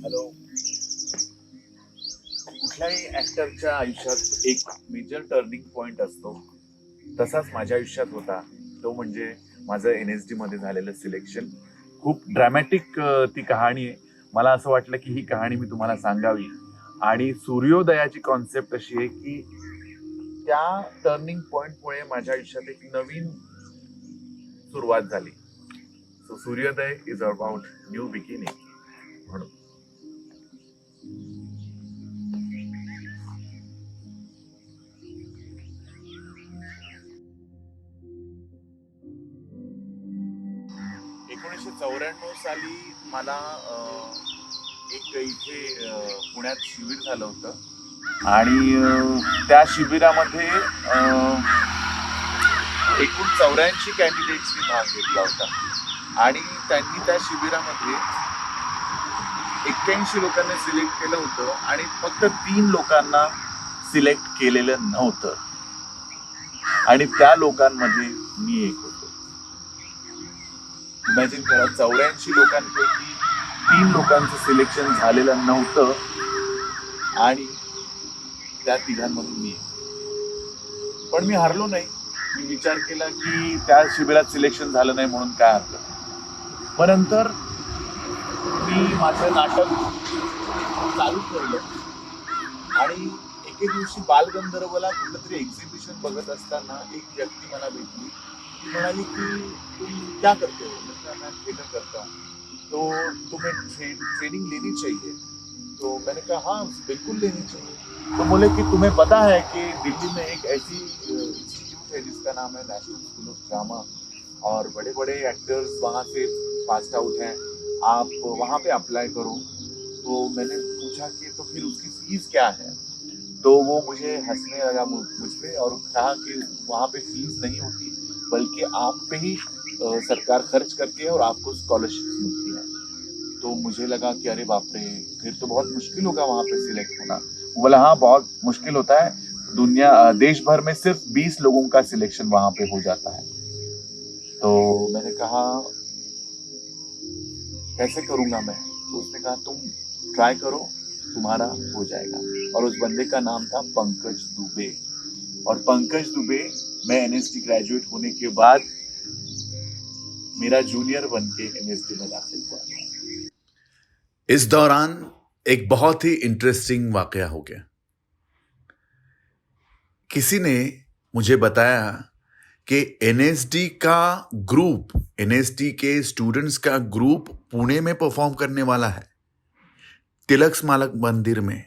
Hello. कुठल्याही ऍक्टरच्या आयुष्यात एक मेजर टर्निंग पॉइंट असतो. तसाच माझ्या आयुष्यात होता. तो म्हणजे माझं NSD मध्ये झालेलं सिलेक्शन. खूप ड्रॅमॅटिक ती कहाणी आहे. मला असं वाटलं की ही कहाणी मी तुम्हाला सांगावी. आणि सूर्योदयाची कॉन्सेप्ट अशी आहे की त्या टर्निंग पॉइंटमुळे माझ्या आयुष्यात एक नवीन सुरुवात झाली. सो सूर्योदय इज अबाउट न्यू बिगिनिंग म्हणून. एकोणीसशे 94 साली मला एक इथे पुण्यात शिबिर झालं होतं आणि त्या शिबिरामध्ये एकूण 84 कॅन्डिडेट्सनी भाग घेतला होता आणि त्यांनी त्या शिबिरामध्ये 81 लोकांना सिलेक्ट केलं होतं आणि फक्त 3 लोकांना सिलेक्ट केलेलं नव्हतं आणि त्या लोकांमध्ये मी एक होतो. इमॅजिन करा, 84 लोकांपैकी 3 लोकांचं सिलेक्शन झालेलं नव्हतं आणि त्या तिघांमधून मी. पण मी हरलो नाही. मी विचार केला की त्या शिबिरात सिलेक्शन झालं नाही म्हणून काय हरकत. पण नंतर मी माझं नाटक चालू ठेवलं आणि एके दिवशी बालगंधर्वला कुठलं तरी एक्झिबिशन बघत असताना एक व्यक्ती मला भेटली. ती म्हणाली की तुम क्या करते हो? मैं थिएटर करता हूँ. तो तुम्हें ट्रेनिंग लेनी चाहिए. तो मैंने कहा हाँ बिल्कुल लेनी चाहिए. तो बोले कि तुम्हें पता है कि दिल्ली में एक ऐसी इंस्टीट्यूट है जिसका नाम है नेशनल स्कूल ऑफ ड्रामा और बड़े बड़े एक्टर्स वहाँ से पास आउट हैं, आप वहाँ पे अप्लाई करो. तो मैंने पूछा कि तो फिर उसकी फीस क्या है. तो वो मुझे हंसने लगा मुझ पे और कहा कि वहाँ पे फीस नहीं होती बल्कि आप पे ही सरकार खर्च करती है और आपको स्कॉलरशिप मिलती है. तो मुझे लगा कि अरे बाप रे, फिर तो बहुत मुश्किल होगा वहाँ पे सिलेक्ट होना. वो बोला हाँ बहुत मुश्किल होता है. देश भर में सिर्फ 20 लोगों का सिलेक्शन वहाँ पे हो जाता है. तो मैंने कहा कैसे करूँगा मैं. तो उसने कहा तुम ट्राई करो, तुम्हारा हो जाएगा. और उस बंदे का नाम था पंकज दुबे. और पंकज दुबे, मैं NSD ग्रेजुएट होने के बाद मेरा जूनियर बन के NSD में दाखिल हुआ. इस दौरान एक बहुत ही इंटरेस्टिंग वाकया हो गया. किसी ने मुझे बताया कि NSD का ग्रुप, NSD के स्टूडेंट्स का ग्रुप पुणे में परफॉर्म करने वाला है, तिलक स्मारक मंदिर में.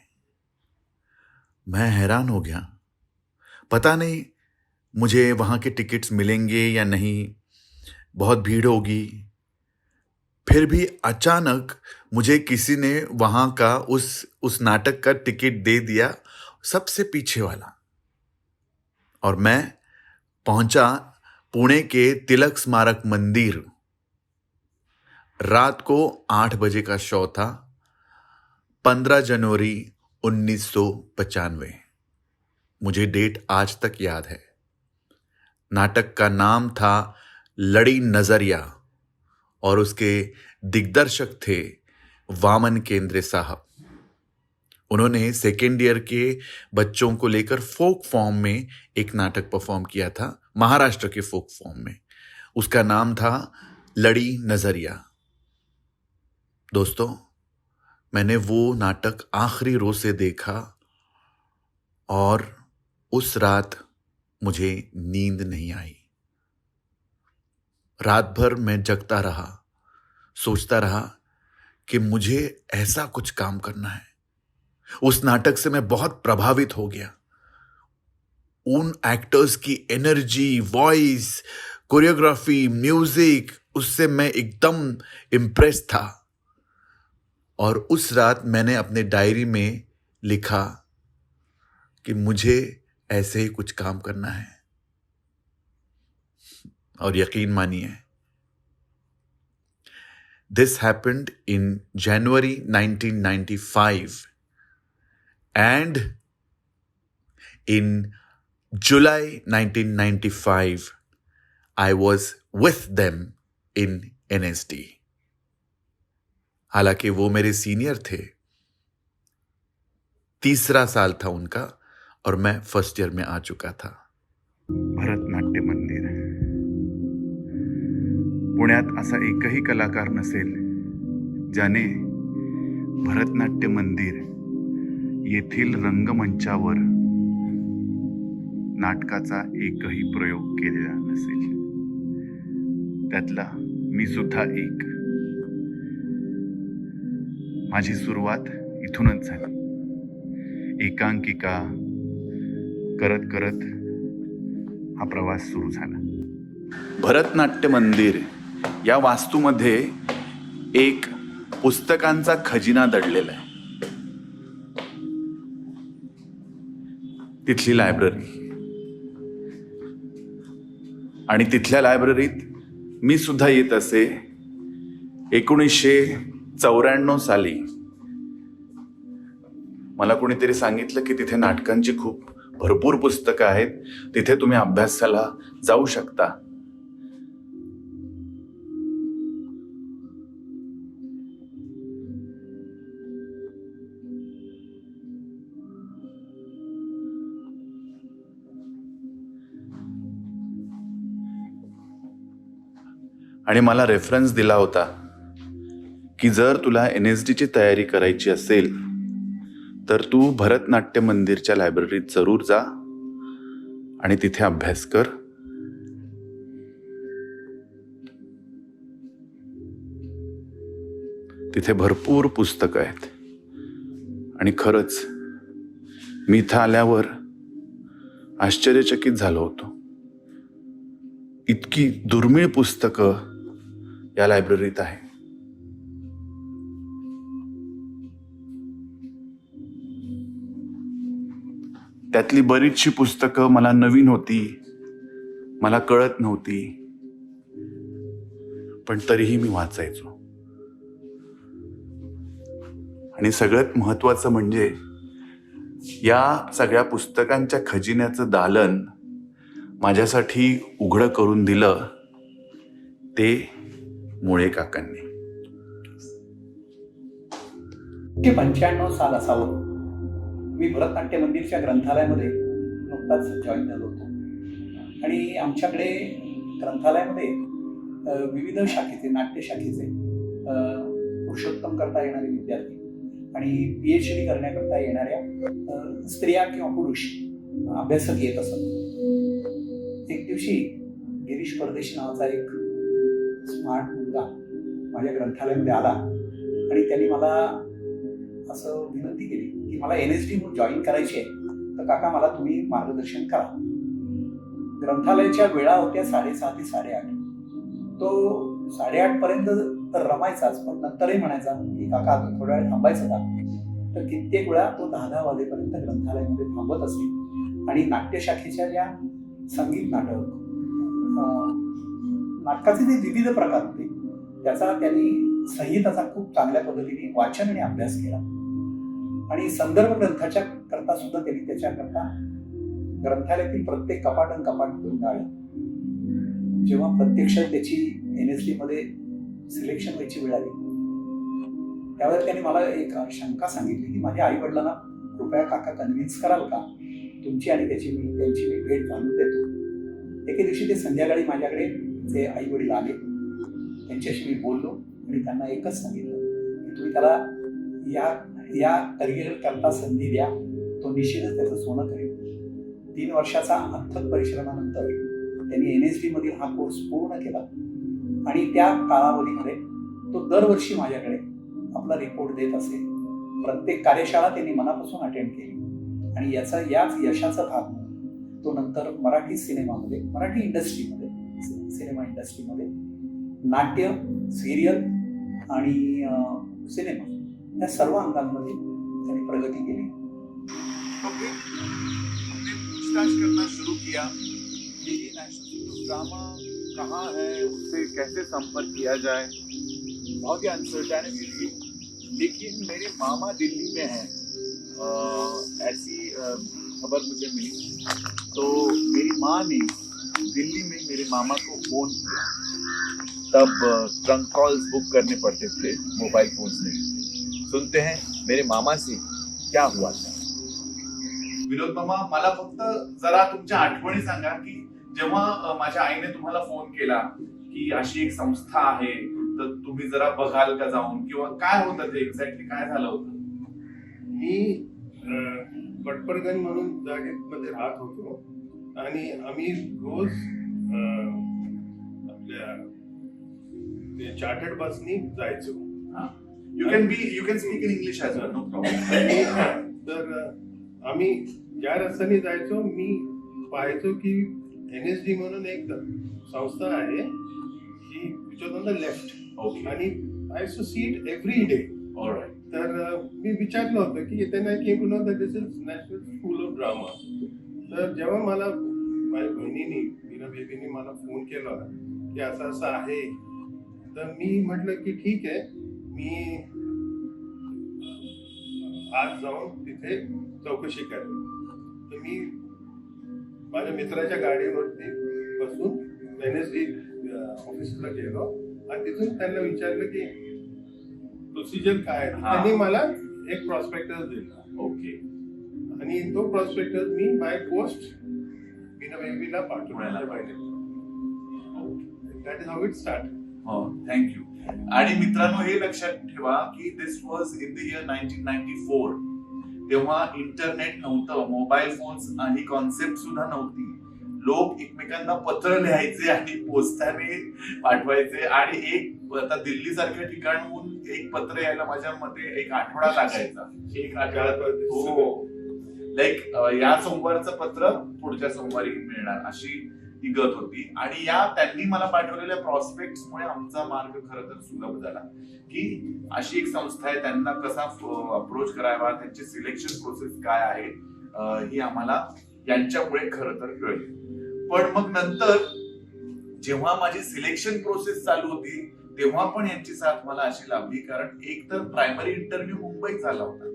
मैं हैरान हो गया. पता नहीं मुझे वहाँ के टिकट्स मिलेंगे या नहीं, बहुत भीड़ होगी. फिर भी अचानक मुझे किसी ने वहाँ का उस नाटक का टिकट दे दिया, सबसे पीछे वाला. और मैं पहुंचा पुणे के तिलक स्मारक मंदिर. रात को 8 बजे का शो था, 15 जनवरी 1995. मुझे डेट आज तक याद है. नाटक का नाम था लड़ी नजरिया और उसके दिग्दर्शक थे वामन केंद्रे साहब. उन्होंने सेकेंड ईयर के बच्चों को लेकर फोक फॉर्म में एक नाटक परफॉर्म किया था, महाराष्ट्र के फोक फॉर्म में. उसका नाम था लड़ी नजरिया. दोस्तों, मैंने वो नाटक आखिरी रो से देखा और उस रात मुझे नींद नहीं आई. रात भर मैं जगता रहा, सोचता रहा कि मुझे ऐसा कुछ काम करना है. उस नाटक से मैं बहुत प्रभावित हो गया. उन एक्टर्स की एनर्जी, वॉइस, कोरियोग्राफी, म्यूजिक, उससे मैं एकदम इम्प्रेस था. और उस रात मैंने अपने डायरी में लिखा कि मुझे ऐसे ही कुछ काम करना है. और यकीन मानिए, this happened in January 1995 and in July 1995 I was with them in NSD. हालांकि वो मेरे सीनियर थे। तीसरा साल था उनका और मैं फर्स्ट ईयर में आ चुका था। भरतनाट्य मंदिर। पुण्यात असा एकही कलाकार नसेल ज्याने भरतनाट्य मंदिर येथील रंगमंचावर नाटकाचा एकही प्रयोग केलेला नसेल। त्यातला मी सुद्धा एक। माझी सुरुवात इथूनच झाली। एकांकिका करत करत हा प्रवास सुरू झाला। भरतनाट्य मंदिर या वास्तूमध्ये एक पुस्तकांचा खजिना दडलेला आहे। तिथली लायब्ररी आणि तिथल्या लायब्ररीत मी सुद्धा येत असे। 1994 साली मला कोणीतरी सांगितलं की तिथे नाटकांची खूप भरपूर पुस्तकं आहेत, तिथे तुम्ही अभ्यासाला जाऊ शकता। आणि मला रेफरन्स दिला होता की जर तुला NSD ची तयारी करायची असेल तर तू भरतनाट्य मंदिरच्या लायब्ररीत जरूर जा आणि तिथे अभ्यास कर। तिथे भरपूर पुस्तकं आहेत आणि खरंच मी इथं आल्यावर आश्चर्यचकित झालो होतो। इतकी दुर्मिळ पुस्तकं या लायब्ररीत आहे। त्यातली बरीचशी पुस्तकं मला नवीन होती, मला कळत नव्हती, पण तरीही मी वाचायचो। आणि सगळ्यात महत्त्वाचं म्हणजे या सगळ्या पुस्तकांच्या खजिन्याचं दालन माझ्यासाठी उघडं करून दिलं ते मुळे काकांनी। 95 साल असावं। मी भरतनाट्य मंदिरच्या ग्रंथालयामध्ये नुकताच जॉईन झालो होतो आणि आमच्याकडे ग्रंथालयामध्ये विविध शाखेचे, नाट्य शाखेचे पुरुषोत्तम करता येणारे विद्यार्थी आणि PhD करण्याकरता येणाऱ्या स्त्रिया किंवा पुरुष अभ्यासक येत असत। एक दिवशी गिरीश परदेशी नावाचा एक स्मार्ट मुलगा माझ्या ग्रंथालयामध्ये आला आणि त्यांनी मला असं विनंती केली की मला NSD जॉईन करायची आहे, तर काका मला तुम्ही मार्गदर्शन करा। ग्रंथालयाच्या वेळा होत्या 6:30 ते 8:30। तो 8:30 पर्यंत तर रमायचाच, पण नंतरही म्हणायचा की काका थोडा वेळ थांबायचं का? तर कित्येक वेळा तो 10 वाजेपर्यंत ग्रंथालयामध्ये थांबत असे आणि नाट्यशाखेच्या ज्या संगीत नाटक, नाटकाचे जे विविध प्रकार होते त्याचा त्यांनी संहिताचा खूप चांगल्या पद्धतीने वाचन आणि अभ्यास केला आणि संदर्भ ग्रंथाच्या करता सुद्धा त्यांनी त्याच्याकरता ग्रंथालयातील प्रत्येक कपाट गुंडाळलं। जेव्हा प्रत्यक्ष त्याची NSD मध्ये सिलेक्शन व्हायची वेळ आली त्यावेळेस त्यांनी मला एक शंका सांगितली की माझ्या आई वडिलांना कृपया काका कन्व्हिन्स कराल का, तुमची आणि त्यांची मी भेट घालून देतो। एके दिवशी ते संध्याकाळी माझ्याकडे ते आई वडील आले, त्यांच्याशी मी बोललो आणि त्यांना एकच सांगितलं की तुम्ही त्याला या करिअर करता संधी द्या, तो निश्चितच त्याचं सोनं करेल। 3 वर्षाचा अथक परिश्रमानंतर त्यांनी NSD मधील हा कोर्स पूर्ण केला आणि त्या कालावधीमध्ये तो दरवर्षी माझ्याकडे आपला रिपोर्ट देत असे। प्रत्येक कार्यशाळा त्यांनी मनापासून अटेंड केली आणि याच यशाचा भाग म्हणून तो नंतर मराठी सिनेमा इंडस्ट्रीमध्ये नाट्य, सिरियल आणि सिनेमा या सर्व अंगांमध्ये त्यांनी प्रगती केली। हमने पूछताछ करना शुरू किया कि नेशनल ड्रामा कहाँ है, उससे कैसे संपर्क किया जाए। बहुत ही अनसर्टेनिटी थी, लेकिन मेरे मामा दिल्ली में हैं, ऐसी खबर मुझे मिली। तो मेरी माँ ने दिल्ली में मेरे मामा को फोन किया तब ट्रंक कॉल्स बुक करने पड़ते थे मोबाइल फोन्स में। सुनते हैं मेरे मामा से क्या हुआ था। विनोद मामा, मला फक्त जरा तुमच्या आठवणी सांगा की जेव्हा माझ्या आईने तुम्हाला फोन केला की अशी एक संस्था आहे, तर तुम्ही जरा बघाल का जाऊन, किंवा काय होतं ते एक्झॅक्टली काय झालं होतं? मी पटपरगंज म्हणून जागेमध्ये राहत होतो आणि आम्ही रोज आपल्या चार्टर्ड बसनी जायचो. You can speak in English as well, no problem. तर आम्ही ज्या रस्त्याने जायचो मी पाहायचो की NSD म्हणून एक संस्था आहे ही which on the left. Okay. आणि I to see it every day. Alright. तर मी विचारलं होतं की त्यांना came to know that this is National School of Drama. तर जेव्हा मला माझ्या बहिणीने मीना बेबीने मला फोन केला की असं असं आहे, तर मी म्हटलं की ठीक आहे, मी आज जाऊन तिथे चौकशी करेन. तर मी माझ्या मित्राच्या गाडीवरती बसून NSD ऑफिसला गेलो आणि तिथून त्यांना विचारलं की प्रोसिजर काय आहे. त्यांनी मला एक प्रॉस्पेक्टस दिला. ओके. आणि तो प्रॉस्पेक्टस मी बाय पोस्ट मीना बेबीला पाठवला पाहिजे. That is how it start. Thank you. आणि मित्रांनो, हे लक्षात ठेवा की this was in the year 1994. तेव्हा इंटरनेट नव्हतं, मोबाईल फोन्स ही कॉन्सेप्ट सुद्धा नव्हती. लोक एकमेकांना पत्र लिहायचे आणि पोस्टाने पाठवायचे, आणि एक आता दिल्ली सारख्या ठिकाणहून एक पत्र यायला माझ्या मते एक आठवडा लागायचा. एक आठवडा. हो. लाईक या सोमवारचं पत्र पुढच्या सोमवारी मिळणार, अशी ती गत होती. आणि या त्यांनी मला पाठवलेल्या प्रॉस्पेक्ट्समुळे आमचा मार्ग खरं तर सुलभ झाला की अशी एक संस्था आहे, त्यांना कसा अप्रोच करावा, त्यांची सिलेक्शन प्रोसेस काय आहे, ही आम्हाला यांच्यामुळे खरं तर कळली. पण मग नंतर जेव्हा माझी सिलेक्शन प्रोसेस चालू होती तेव्हा पण यांची साथ मला अशी लाभली, कारण एक तर प्रायमरी इंटरव्ह्यू मुंबईत झाला होता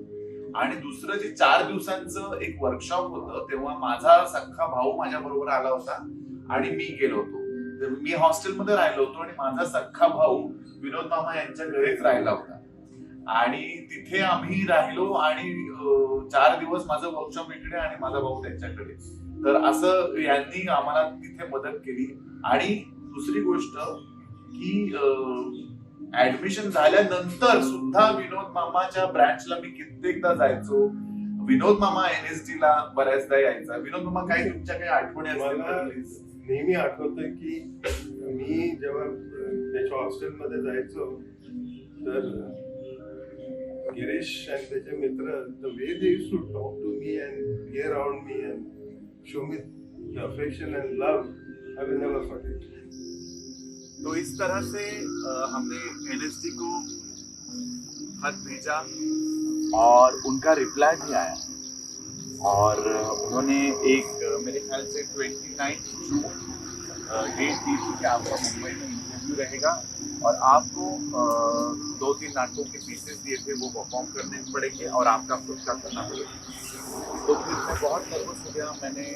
आणि दुसरं जे 4 दिवसांचं एक वर्कशॉप होतं तेव्हा माझा सख्खा भाऊ माझ्या बरोबर आला होता आणि मी गेलो होतो. तर मी हॉस्टेलमध्ये राहिलो होतो आणि माझा सख्खा भाऊ विनोद मामा यांच्या घरीच राहिला होता. आणि तिथे आम्ही राहिलो आणि 4 दिवस माझं वर्कशॉप इकडे आणि माझा भाऊ त्यांच्याकडे. तर असं यांनी आम्हाला तिथे मदत केली. आणि दुसरी गोष्ट की ऍडमिशन झाल्यानंतर सुद्धा विनोद मामाच्या ब्रँचला मी कित्येकदा जायचो. विनोद मामा NSD ला बऱ्याचदा यायचा. विनोद मामा, काही तुमच्या काही आठवणी असतील मला तर प्लीज. नेहमी आठवतं की मी जेव्हा त्याच्या हॉस्टेलमध्ये जायचो तर गिरीश आणि त्याचे मित्र, the way they used to talk to me and be around me and show me the affection and love, I will never forget. तो इस तरह से हमने NSD को खत भेजा और उनका रिप्लाई भी आया, और उन्होंने एक मेरे ख्याल से 29 जून डेट दी थी कि आपका मुंबई में इंटरव्यू रहेगा और आपको 2-3 नाटकों के पीसेस दिए थे, वो परफॉर्म करने पड़ेंगे और आपका खुद का करना पड़ेगा. तो फिर मैं बहुत नर्वस हो गया. मैंने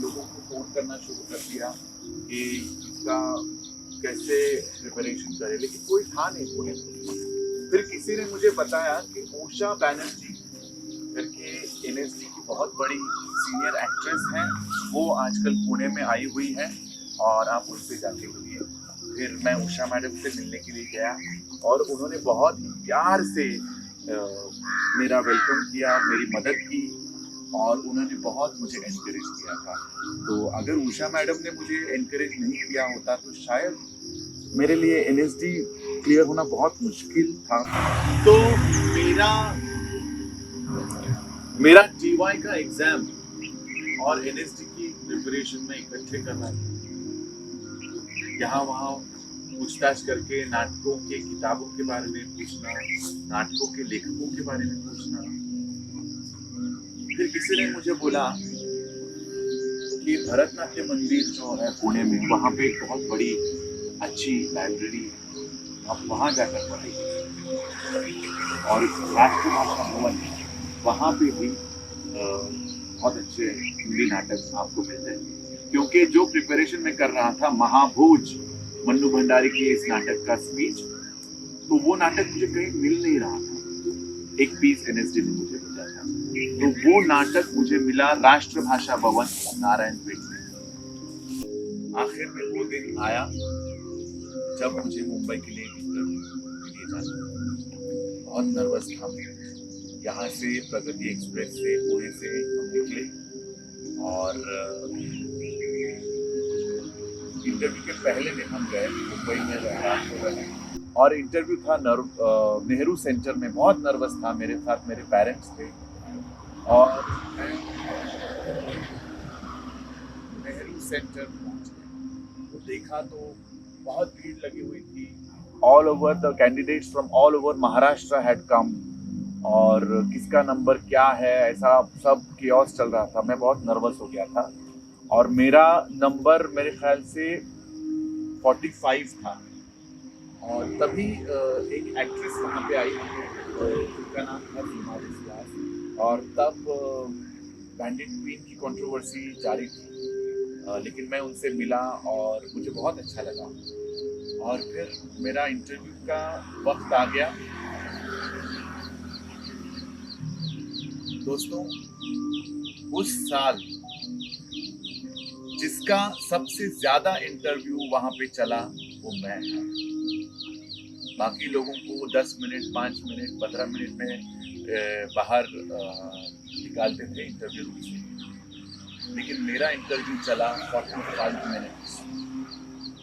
लोगों को फोन करना शुरू कर दिया कि इसका कैसे प्रिपरेशन करें, लेकिन कोई था नहीं पुणे में. फिर किसी ने मुझे बताया कि उषा बैनर्जी करके NSD की बहुत बड़ी सीनियर एक्ट्रेस हैं, वो आजकल पुणे में आई हुई है और आप उनसे जाके मिलिए. फिर मैं उषा मैडम से मिलने के लिए गया और उन्होंने बहुत प्यार से मेरा वेलकम किया, मेरी मदद की और उन्होंने बहुत मुझे एनकरेज किया था. तो अगर उषा मैडम ने मुझे एनकरेज नहीं किया होता तो शायद मेरे लिए NSD क्लियर होना बहुत मुश्किल था. तो मेरा TY का एग्जाम और NSD की प्रिपरेशन में इकट्ठे करना, यहाँ वहाँ पूछताछ करके नाटकों के किताबों के बारे में पूछना, नाटकों के लेखकों के बारे में पूछना. फिर किसी ने मुझे बोला कि भरतनाट्य मंदिर जो है पुणे में, वहाँ पे एक बहुत बड़ी अच्छी लाइब्रेरी है, आप वहाँ जाकर पढ़ाइए. और राष्ट्रभाषा भवन है, वहाँ पे भी बहुत अच्छे हिंदी नाटक आपको मिल जाएंगे. क्योंकि जो प्रिपरेशन में कर रहा था महाभोज मन्नू भंडारी के इस नाटक का स्पीच, तो वो नाटक मुझे कहीं मिल नहीं रहा था। एक पीस एनएसडी ने मुझे भेजा था, तो वो नाटक मुझे मिला राष्ट्रभाषा भवन नारायणपेट में। आखिर में वो दिन आया जब मुझे मुंबई के लिए इंटरव्यू लिए जाना। बहुत नर्वस था मैं। यहाँ से प्रगति एक्सप्रेस से पुणे से हम निकले और इंटरव्यू के पहले दिन हम गए मुंबई में, रात को रहे और इंटरव्यू था नेहरू सेंटर में। बहुत नर्वस था, मेरे साथ मेरे पेरेंट्स थे और मैं नेहरू सेंटर पहुंच गया तो देखा तो बहुत भीड़ लगी हुई थी। All over the candidates from all over Maharashtra had come और किसका नंबर क्या है ऐसा सब कियोस चल रहा था। मैं बहुत नर्वस हो गया था और मेरा नंबर मेरे ख्याल से 45 था और तभी एक एक्ट्रेस वहाँ पे आई जिसका नाम था सीमा विश्वास और तब बैंडिट क्वीन की कंट्रोवर्सी जारी थी, लेकिन मैं उनसे मिला और मुझे बहुत अच्छा लगा और फिर मेरा इंटरव्यू का वक्त आ गया। दोस्तों, उस साल जिसका सबसे ज्यादा इंटरव्यू वहां पे चला वो मैं था। बाकी लोगों को 10 मिनट 5 मिनट 15 मिनट में बाहर निकालते थे इंटरव्यू रूम से, लेकिन मेरा इंटरव्यू चला 45 मिनट्स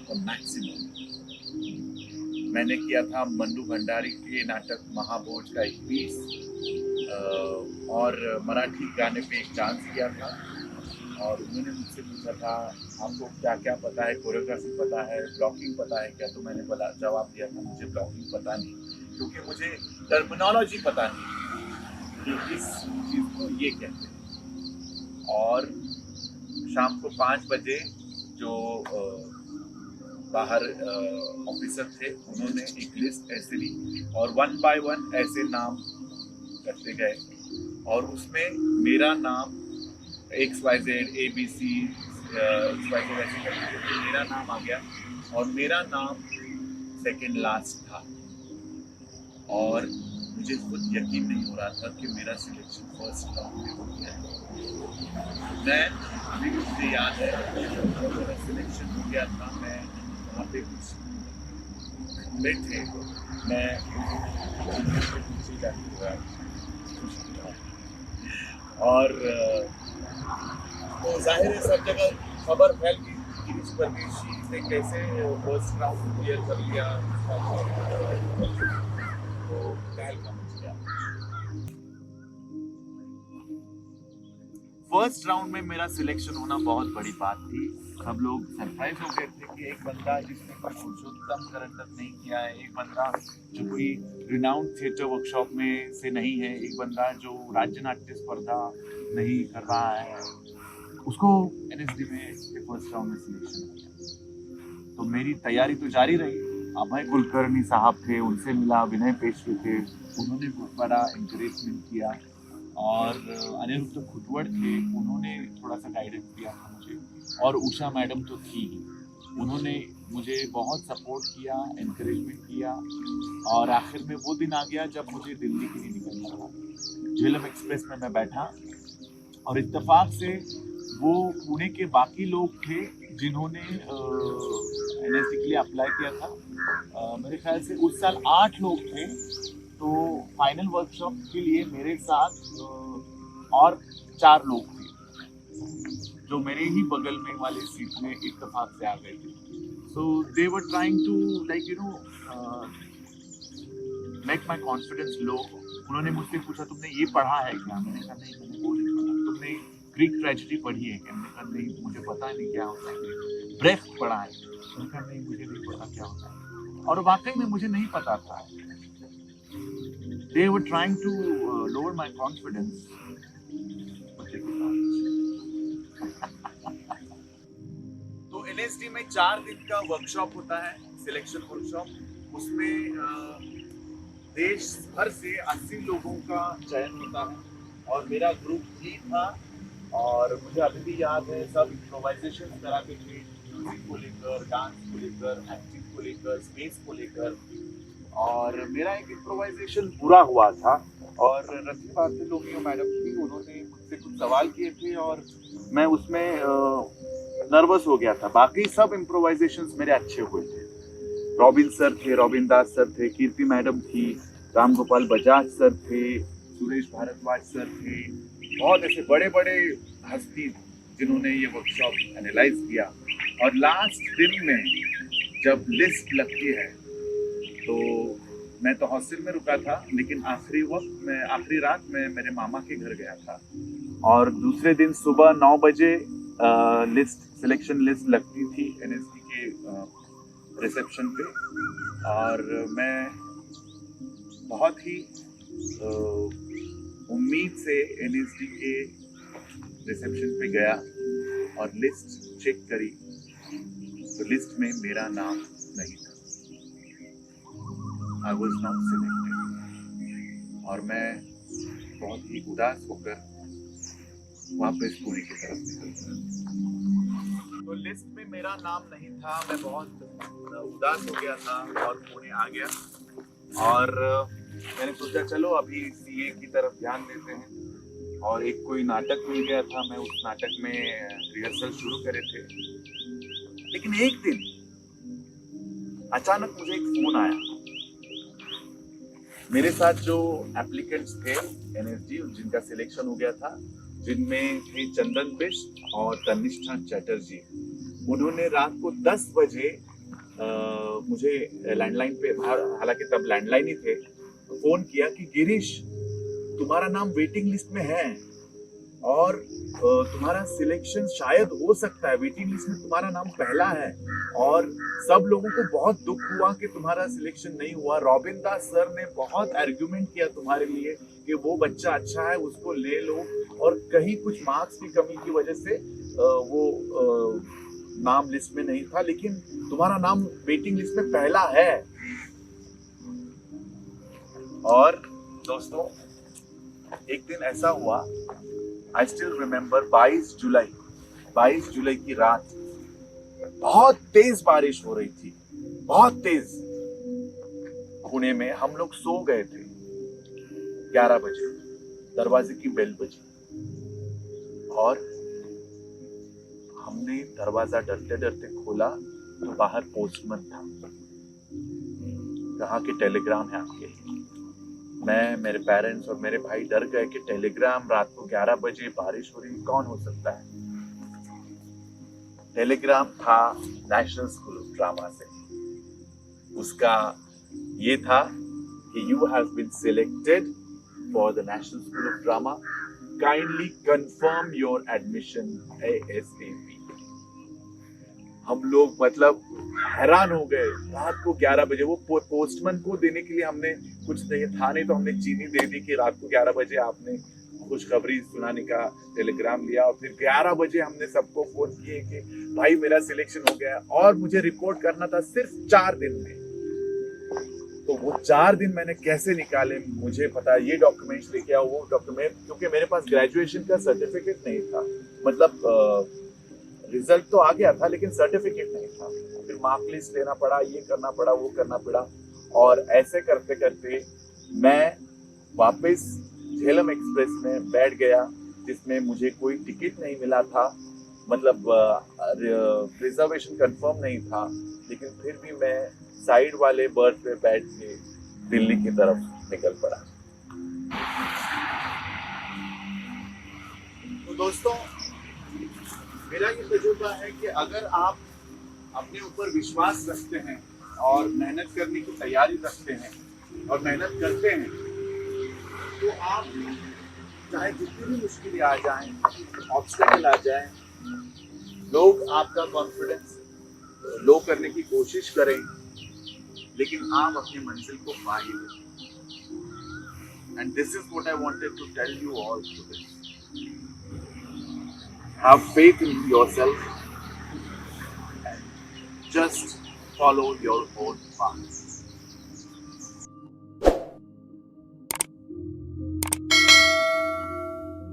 और मैक्सिमम। मैंने किया था मन्नू भंडारी के नाटक महाभोज का एक पीस और मराठी गाने पे एक डांस किया था और उन्होंने मुझसे पूछा था आपको क्या क्या पता है, कोरियोग्राफी पता है, ब्लॉकिंग पता है क्या, तो मैंने बोला जवाब दिया था मुझे ब्लॉकिंग पता नहीं, क्योंकि मुझे टर्मिनोलॉजी पता नहीं कि इस चीज़ को ये कहते हैं। और शाम को 5 बजे जो बाहर ऑफिसर थे उन्होंने एक लिस्ट ऐसे ली और 1 बाय 1 ऐसे नाम करते गए और उसमें मेरा नाम XYZ ABC XYZ ऐसे करके मेरा नाम आ गया और मेरा नाम सेकंड लास्ट था और मुझे खुद यकीन नहीं हो रहा था कि मेरा सिलेक्शन फर्स्ट राउंड में हो गया। मैं अभी मुझे याद है जब मेरा सिलेक्शन हो गया था, मैं वहाँ पे कुछ खंबे थे, मैं पीछे जाके हुआ और तो जाहिर है सब जगह खबर फैल गई कि गिरीश परदेशी ने कैसे फर्स्ट राउंड क्लियर कर लिया, तो तहलका मच गया। फर्स्ट राउंड में मेरा सिलेक्शन होना बहुत बड़ी बात थी। सब लोग सरप्राइज हो गए थे कि एक बंदा जिसने कोई पुरुषोत्तम करंडक नहीं किया है, एक बंदा जो कोई रिनाउंड थिएटर वर्कशॉप में से नहीं है, एक बंदा जो राज्य नाट्य स्पर्धा नहीं कर रहा है, उसको एनएसडी में फर्स्ट राउंड में सिलेक्शन हो गया। तो मेरी तैयारी तो जारी रही। अभय कुलकर्णी साहब थे, उनसे मिला, विनय पेशवे थे, उन्होंने बहुत बड़ा इंकरेजमेंट किया और अनिरुद्ध खुटवड़ थे, उन्होंने थोड़ा सा गाइडेंस दिया था मुझे और उषा मैडम तो थी ही, उन्होंने मुझे बहुत सपोर्ट किया, एनकरेजमेंट किया और आखिर में वो दिन आ गया जब मुझे दिल्ली के लिए निकलना था। झेलम एक्सप्रेस में मैं बैठा और इत्तेफाक से वो पुणे के बाकी लोग थे जिन्होंने एनएसडी के लिए अप्लाई किया था। मेरे ख्याल से उस साल 8 लोग थे, तो फाइनल वर्कशॉप के लिए मेरे साथ और 4 लोग थे जो मेरे ही बगल में वाले सीट में इत्तेफाक से आ गए थे। So they were trying to like make my confidence low. उन्होंने मुझसे पूछा तुमने ये पढ़ा है क्या, मैंने कहा नहीं मैंने वो नहीं पढ़ा। तुमने ग्रीक ट्रेजेडी पढ़ी है क्या, मैंने कहा नहीं मुझे पता नहीं क्या होता है। ब्रेफ्ट पढ़ा है, मैंने कहा नहीं मुझे नहीं पता क्या होता है। और वाकई में मुझे नहीं पता था। They were trying to lower my confidence. तो एनएसडी में 4 दिन का वर्कशॉप होता है, सिलेक्शन वर्कशॉप। उसमें देश भर से 80 लोगों का चयन होता है और मेरा ग्रुप ही था और मुझे अभी भी याद है सब इम्प्रोवाइजेशन कराते थे, म्यूजिक को लेकर, डांस को लेकर, एक्टिंग को लेकर, स्पेस को लेकर। और मेरा एक इम्प्रोवाइजेशन पूरा हुआ था और रखी बात है लोमियो मैडम की, उन्होंने मुझसे कुछ सवाल किए थे और मैं उसमें नर्वस हो गया था। बाकी सब इम्प्रोवाइजेशंस मेरे अच्छे हुए थे। रॉबिन सर थे, रॉबिन दास सर थे, कीर्ति मैडम थी, राम गोपाल बजाज सर थे, सुरेश भारद्वाज सर थे, बहुत ऐसे बड़े बड़े हस्ती जिन्होंने ये वर्कशॉप एनालाइज किया। और लास्ट दिन में जब लिस्ट लगती है तो मैं तो हॉस्टल में रुका था, लेकिन आखिरी रात में मेरे मामा के घर गया था। और दूसरे दिन सुबह 9 बजे सिलेक्शन लिस्ट लगती थी एनएसडी के रिसेप्शन पे। और मैं बहुत ही उम्मीद से एनएसडी के रिसेप्शन पे गया और लिस्ट चेक करी तो लिस्ट में मेरा नाम नहीं था। I was not selected। और मैं बहुत ही उदास होकर वापस पुणे की तरफ निकल गया। तो लिस्ट में मेरा नाम नहीं था, मैं बहुत उदास हो गया था और पुणे आ गया। और मैंने सोचा चलो अभी सीए की तरफ ध्यान देते हैं। और एक कोई नाटक मिल गया था, मैं उस नाटक में रिहर्सल शुरू करे थे। लेकिन एक दिन अचानक मुझे एक फोन आया। मेरे साथ जो एप्लीकेंट्स थे एनएसडी, जिनका सिलेक्शन हो गया था, जिनमें थे चंदन बिष्ट और तनिष्ठा चैटर्जी, उन्होंने रात को 10 बजे मुझे लैंडलाइन पे, हालांकि तब लैंडलाइन ही थे, फोन किया कि गिरीश तुम्हारा नाम वेटिंग लिस्ट में है और तुम्हारा सिलेक्शन शायद हो सकता है, वेटिंग लिस्ट में तुम्हारा नाम पहला है और सब लोगों को बहुत दुख हुआ कि तुम्हारा सिलेक्शन नहीं हुआ। रॉबिन दास सर ने बहुत आर्ग्यूमेंट किया तुम्हारे लिए कि वो बच्चा अच्छा है, उसको ले लो, और कहीं कुछ मार्क्स की कमी की वजह से वो नाम लिस्ट में नहीं था, लेकिन तुम्हारा नाम वेटिंग लिस्ट में पहला है। और दोस्तों एक दिन ऐसा हुआ, आई स्टिल रिमेम्बर 22 जुलाई की रात बहुत तेज बारिश हो रही थी, बहुत तेज। पुणे में हम लोग सो गए थे। 11 बजे दरवाजे की बेल बजी और हमने दरवाजा डरते डरते खोला तो बाहर पोस्टमैन था। कहा कि टेलीग्राम है आपके लिए। मैं, मेरे पेरेंट्स और मेरे भाई डर गए कि टेलीग्राम रात को 11 बजे, बारिश हो रही, कौन हो सकता है। टेलीग्राम था नेशनल स्कूल ऑफ ड्रामा से। उसका ये था कि you have been selected for the National School of Drama, kindly confirm your admission ASAP। हम लोग मतलब हैरान हो गए। रात को 11 बजे वो पोस्टमैन को देने के लिए हमने कुछ नहीं था, नहीं तो हमने चीनी दे दी कि रात को 11 बजे आपने खुशखबरी सुनाने का टेलीग्राम लिया। और फिर 11 बजे हमने सबको फोन किए कि भाई मेरा सिलेक्शन हो गया और मुझे रिपोर्ट करना था सिर्फ 4 दिन में। तो वो 4 दिन मैंने कैसे निकाले मुझे पता। ये डॉक्यूमेंट्स लेके आओ, वो डॉक्यूमेंट, क्योंकि मेरे पास ग्रेजुएशन का सर्टिफिकेट नहीं था, मतलब रिजल्ट तो आ गया था लेकिन सर्टिफिकेट नहीं था। फिर मार्क लिस्ट लेना पड़ा, ये करना पड़ा, वो करना पड़ा। और ऐसे करते करते मैं वापस झेलम एक्सप्रेस में बैठ गया, जिसमें मुझे कोई टिकट नहीं मिला था, मतलब रिजर्वेशन कंफर्म नहीं था। लेकिन फिर भी मैं साइड वाले बर्थ पे बैठ के दिल्ली की तरफ निकल पड़ा। तो दोस्तों मेरा ये तजुर्बा है कि अगर आप अपने ऊपर विश्वास रखते हैं और मेहनत करने की तैयारी रखते हैं और मेहनत करते हैं, तो आप चाहे जितनी भी मुश्किलें आ जाएं, ऑब्स्टेकल आ जाएं, लोग आपका कॉन्फिडेंस लो करने की कोशिश करें, लेकिन आप अपनी मंजिल को पा ही लें। And this is what I wanted to tell you all today. Have faith in yourself and just follow your own path.